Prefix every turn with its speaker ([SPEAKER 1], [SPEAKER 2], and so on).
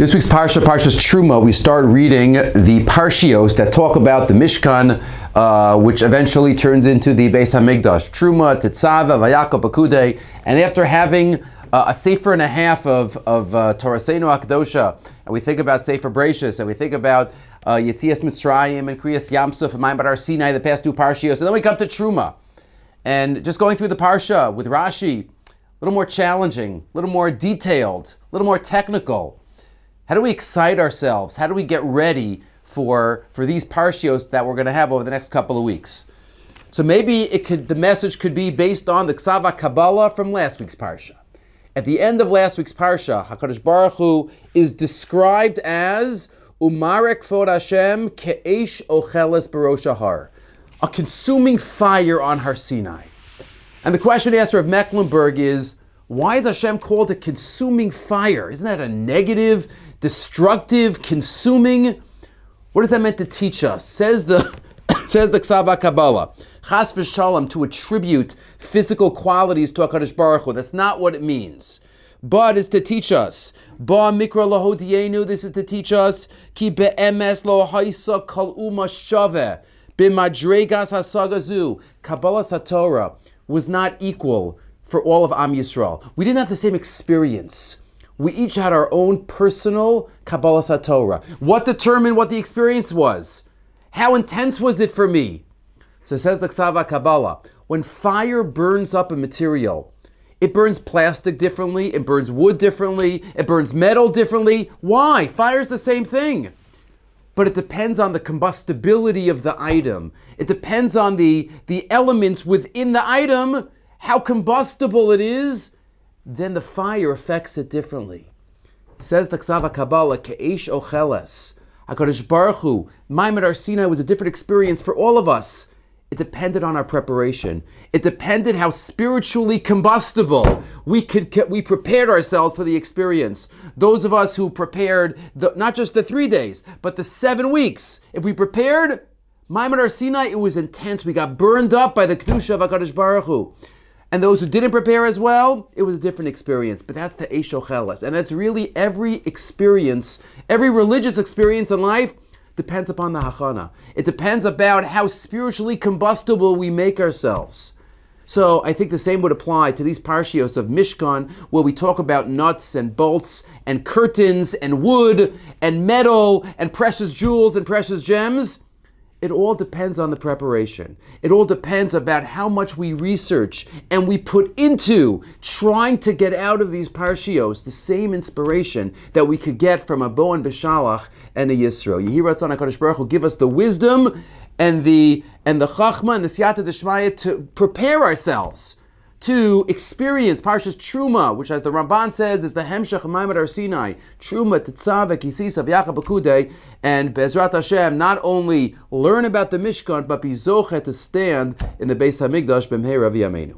[SPEAKER 1] This week's Parsha, Parshas Truma, we start reading the Parshios that talk about the Mishkan, which eventually turns into the Beis HaMikdash. Truma, Tetzava, Vayakov, Bakudei, and after having a sefer and a half of Torasenu Akdosha, and we think about Sefer Bereshis, and we think about Yetzias Mitzrayim and Kriyas Yamsuf and Mayim Bar Sinai, the past two Parshios, and then we come to Truma. And just going through the Parsha with Rashi, a little more challenging, a little more detailed, a little more technical. How do we excite ourselves? How do we get ready for these Parshios that we're going to have over the next couple of weeks? So maybe the message could be based on the Ksava Kabbalah from last week's Parsha. At the end of last week's Parsha, HaKadosh Baruch Hu is described as Umarek Kvod Hashem Ke'esh Ocheles Barosh Har, a consuming fire on Har Sinai. And the question asked of Mecklenburg is, why is Hashem called a consuming fire? Isn't that a negative, destructive, consuming? What is that meant to teach us? Says the Ksava Kabbalah, Chas v'Shalom, to attribute physical qualities to HaKadosh Baruch Hu. That's not what it means. But it's to teach us. Ba mikra lahodienu, this is to teach us. Ki be'emes lo haisa kol uma shaveh b'madregas hasagazu. Kabbalah Satorah was not equal for all of Am Yisrael. We didn't have the same experience. We each had our own personal Kabbalah Satorah. What determined what the experience was? How intense was it for me? So it says the Ksava Kabbalah, when fire burns up a material, it burns plastic differently, it burns wood differently, it burns metal differently. Why? Fire's the same thing. But it depends on the combustibility of the item. It depends on the elements within the item, how combustible it is, then the fire affects it differently. Says the Ksava Kabbalah, Ke'esh Ocheles. HaKadosh Baruch Hu, Mayim Bar Sinai was a different experience for all of us. It depended on our preparation. It depended how spiritually combustible we prepared ourselves for the experience. Those of us who prepared not just the 3 days, but the 7 weeks. If we prepared, Mayim Bar Sinai, it was intense. We got burned up by the Kedusha of HaKadosh Baruch Hu. And those who didn't prepare as well, it was a different experience. But that's the Eish Ocheles. And that's really every experience, every religious experience in life depends upon the Hachana. It depends about how spiritually combustible we make ourselves. So I think the same would apply to these Parshios of Mishkan, where we talk about nuts and bolts and curtains and wood and metal and precious jewels and precious gems. It all depends on the preparation. It all depends about how much we research and we put into trying to get out of these Parshios the same inspiration that we could get from a Bo and Beshalach and a Yisro. Yehi Ratzon HaKadosh Baruch Hu give us the wisdom and the Chachma and the Siyata D'Shmaya to prepare ourselves to experience Parshas Truma, which, as the Ramban says, is the Hemshech Mayim Bar Sinai. Truma, Tetzava, Kisisa, V'Yachal Bakudei, and Be'ezrat Hashem, not only learn about the Mishkan, but be zoche to stand in the Beis HaMikdash b'mheira v'yameinu.